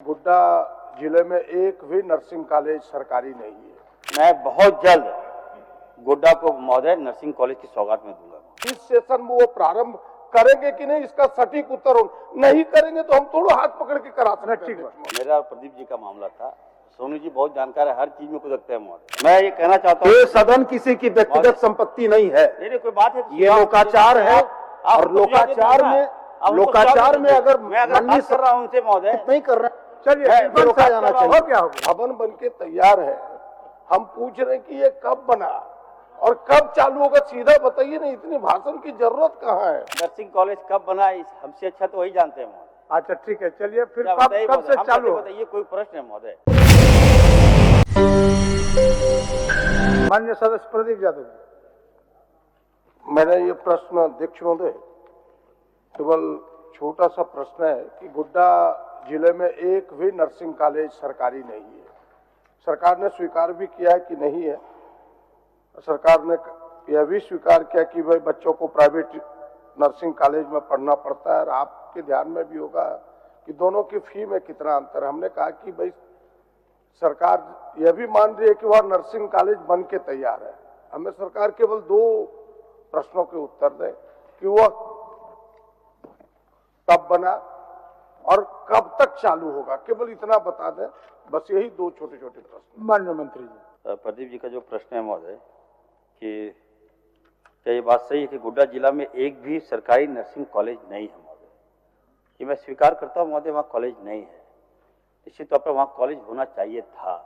गोड्डा जिले में एक भी नर्सिंग कॉलेज सरकारी नहीं है। मैं बहुत जल्द गोड्डा को महोदय नर्सिंग कॉलेज की सौगात में दूंगा। इस सेशन में वो प्रारंभ करेंगे कि नहीं, इसका सटीक उत्तर हो नहीं करेंगे तो हम थोड़ा हाथ पकड़ के करा सकते हैं। मेरा और प्रदीप जी का मामला था। सोनू जी बहुत जानकार है, हर चीज में कुदकते हैं महोदय। मैं ये कहना चाहता हूँ, ये सदन किसी की व्यक्तिगत संपत्ति नहीं है। नहीं कोई बात है, ये लोकाचार है और लोकाचार में अगर मैं बात कर रहा हूँ उनसे महोदय नहीं कर रहे, चलिए रोका जाना चाहिए। क्या होगा? भवन बन के तैयार है, हम पूछ रहे हैं कि ये कब बना और कब चालू होगा, सीधा बताइए ना, इतनी भाषण की जरूरत कहाँ है। नर्सिंग कॉलेज कब बना हमसे अच्छा तो वही जानते हैं महोदय। अच्छा ठीक है, चलिए फिर कब से चालू होगा? बताइए, कोई प्रश्न है महोदय? माननीय सदस्य प्रदीप यादव जी, मेरा ये प्रश्न अध्यक्ष महोदय केवल छोटा सा प्रश्न है कि गोड्डा जिले में एक भी नर्सिंग कॉलेज सरकारी नहीं है। सरकार ने स्वीकार भी किया है कि नहीं है। सरकार ने यह भी स्वीकार किया कि भाई बच्चों को प्राइवेट नर्सिंग कॉलेज में पढ़ना पड़ता है और आपके ध्यान में भी होगा कि दोनों की फी में कितना अंतर है। हमने कहा कि भाई सरकार यह भी मान रही है कि वह नर्सिंग कॉलेज बन के तैयार है। हमें सरकार केवल दो प्रश्नों के उत्तर दे कि वह कब बना और कब तक चालू होगा, केवल इतना बता दें। बस यही दो छोटे छोटे प्रश्न। माननीय मंत्री जी, प्रदीप जी का जो प्रश्न है महोदय कि क्या ये बात सही है कि गोड्डा जिला में एक भी सरकारी नर्सिंग कॉलेज नहीं है महोदय? ये मैं स्वीकार करता हूँ महोदय, वहाँ कॉलेज नहीं है। निश्चित तौर पर वहाँ कॉलेज होना चाहिए था।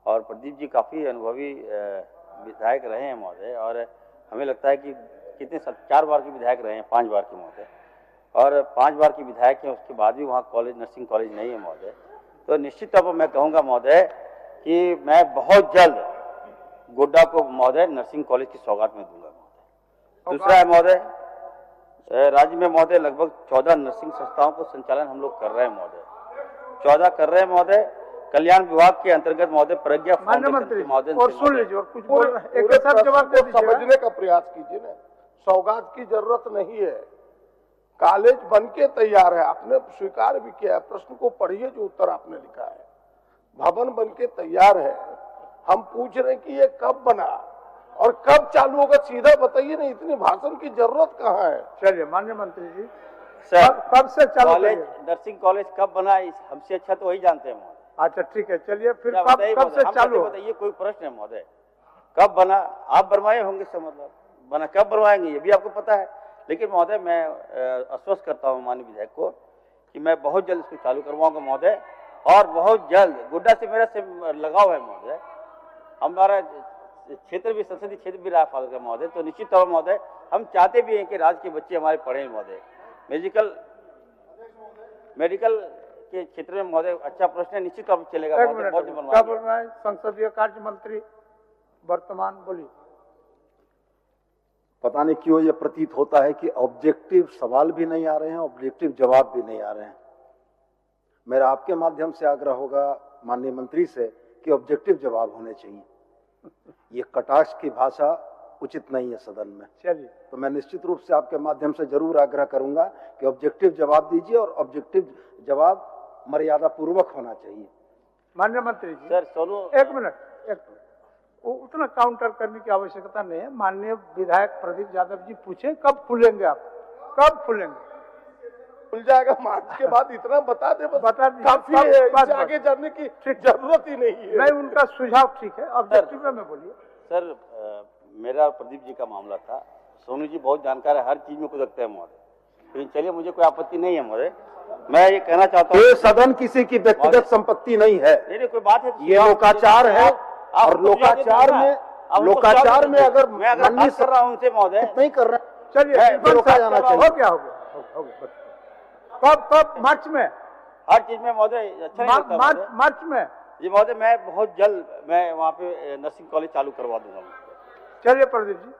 और प्रदीप जी काफ़ी अनुभवी विधायक रहे हैं महोदय, और हमें लगता है कि कितने 4 बार के विधायक रहे हैं, 5 बार के महोदय, और 5 बार की विधायक हैं, उसके बाद भी वहाँ कॉलेज नर्सिंग कॉलेज नहीं है महोदय। तो निश्चित तौर पर मैं कहूँगा महोदय कि मैं बहुत जल्द गोड्डा को महोदय नर्सिंग कॉलेज की सौगात में दूंगा महोदय। दूसरा है महोदय, राज्य में महोदय लगभग 14 नर्सिंग संस्थाओं को संचालन हम लोग कर रहे हैं महोदय, 14 कर रहे हैं महोदय। कल्याण विभाग के अंतर्गत महोदय प्रज्ञा फाउंडेशन महोदय, और सुन लीजिए और कुछ एक जवाब समझने का प्रयास कीजिए ना। सौगात की जरूरत नहीं है, कॉलेज बन के तैयार है। आपने स्वीकार भी किया है। प्रश्न को पढ़िए जो उत्तर आपने लिखा है। भवन बन के तैयार है, हम पूछ रहे हैं कि ये कब बना और कब चालू होगा, सीधा बताइए ना, इतनी भाषण की जरूरत कहाँ है। चलिए माननीय मंत्री जी, कब से चालू कॉलेज नर्सिंग कॉलेज कब बना हमसे अच्छा तो वही जानते हैं महोदय। अच्छा ठीक है, चलिए फिर कब से चालू बताइए, कोई प्रश्न है महोदय? कब बना? आप बनवाए होंगे, इसका मतलब बना कब बनवाएंगे ये भी आपको पता है। लेकिन महोदय मैं आश्वस्त करता हूँ माननीय विधायक को कि मैं बहुत जल्द इसको चालू करवाऊंगा महोदय, और बहुत जल्द। गोड्डा से मेरा से लगाव है महोदय, हमारा क्षेत्र भी संसदीय क्षेत्र भी रहा फादर का महोदय। तो निश्चित तौर पर महोदय हम चाहते भी हैं कि राज्य के बच्चे हमारे पढ़ें महोदय। मेडिकल के क्षेत्र में महोदय अच्छा प्रश्न है, निश्चित तौर पर चलेगा। क्या बोल रहा है संसदीय कार्य मंत्री वर्तमान? बोलिए। पता नहीं क्यों ये प्रतीत होता है कि ऑब्जेक्टिव सवाल भी नहीं आ रहे हैं, ऑब्जेक्टिव जवाब भी नहीं आ रहे हैं। मेरा आपके माध्यम से आग्रह होगा माननीय मंत्री से कि ऑब्जेक्टिव जवाब होने चाहिए। ये कटाक्ष की भाषा उचित नहीं है सदन में। चलिए, तो मैं निश्चित रूप से आपके माध्यम से जरूर आग्रह करूंगा कि ऑब्जेक्टिव जवाब दीजिए, और ऑब्जेक्टिव जवाब मर्यादा पूर्वक होना चाहिए। माननीय मंत्री जी, सर सोनू एक मिनट, वो उतना काउंटर करने की आवश्यकता नहीं है। माननीय विधायक प्रदीप यादव जी पूछे कब खुलेंगे, आप कब खुलेंगे? खुल जाएगा मार्च के बाद, इतना बता दे, बता दीजिए, काफी है, इससे आगे जाने की जरूरत ही नहीं है। नहीं, उनका सुझाव ठीक है, ऑब्जेक्टिव में बोलिए। सर मेरा और प्रदीप जी का मामला था। सोनू जी बहुत जानकार है, हर चीज में कुदकते हैं महोदय। लेकिन चलिए, मुझे कोई आपत्ति नहीं है महोदय। मैं ये कहना चाहता हूँ, ये सदन किसी की व्यक्तिगत संपत्ति नहीं है। नहीं कोई बात है, ये लोकाचार है और लोकाचार में अगर मैं बात कर रहा हूँ उनसे महोदय नहीं कर रहे, चलिए रोका जाना चाहिए। क्या हो गया? कब? मार्च में? हर चीज में महोदय अच्छा नहीं लगता मार्च में जी महोदय। मैं बहुत जल्द मैं वहाँ पे नर्सिंग कॉलेज चालू करवा दूंगा। चलिए प्रदीप जी,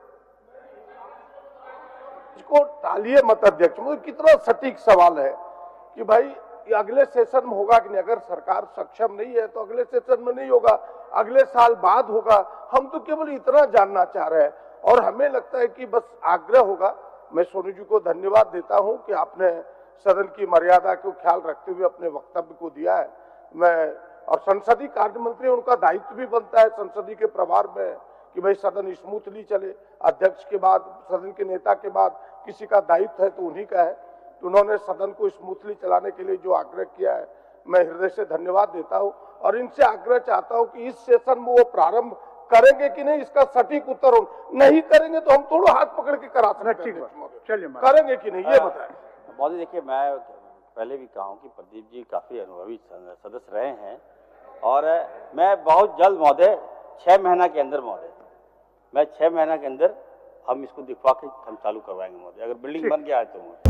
इसको टालिए मत अध्यक्ष। मुझे कितना सटीक सवाल है कि भाई ये अगले सेशन में होगा कि नहीं। अगर सरकार सक्षम नहीं है तो अगले सेशन में नहीं होगा, अगले साल बाद होगा। हम तो केवल इतना जानना चाह रहे हैं और हमें लगता है कि बस आग्रह होगा। मैं सोनू जी को धन्यवाद देता हूं कि आपने सदन की मर्यादा को ख्याल रखते हुए अपने वक्तव्य को दिया है। मैं और संसदीय कार्य मंत्री, उनका दायित्व भी बनता है संसदीय के प्रभार में कि भाई सदन स्मूथली चले। अध्यक्ष के बाद, सदन के नेता के बाद किसी का दायित्व है तो उन्हीं का है। तो उन्होंने सदन को स्मूथली चलाने के लिए जो आग्रह किया है, मैं हृदय से धन्यवाद देता हूं और इनसे आग्रह चाहता हूं कि इस सेशन में वो प्रारंभ करेंगे कि नहीं, इसका सटीक उत्तर हो। नहीं करेंगे तो हम थोड़ा हाथ पकड़ के करा सकते हैं। चलिए करेंगे कि नहीं ये बताएं। महोदय देखिए, मैं पहले भी कहा हूं कि प्रदीप जी काफी अनुभवी सदस्य रहे हैं और मैं बहुत जल्द महोदय 6 महीना के अंदर महोदय, मैं 6 महीना के अंदर हम इसको दिखवा के हम चालू करवाएंगे महोदय, अगर बिल्डिंग बन गया है तो।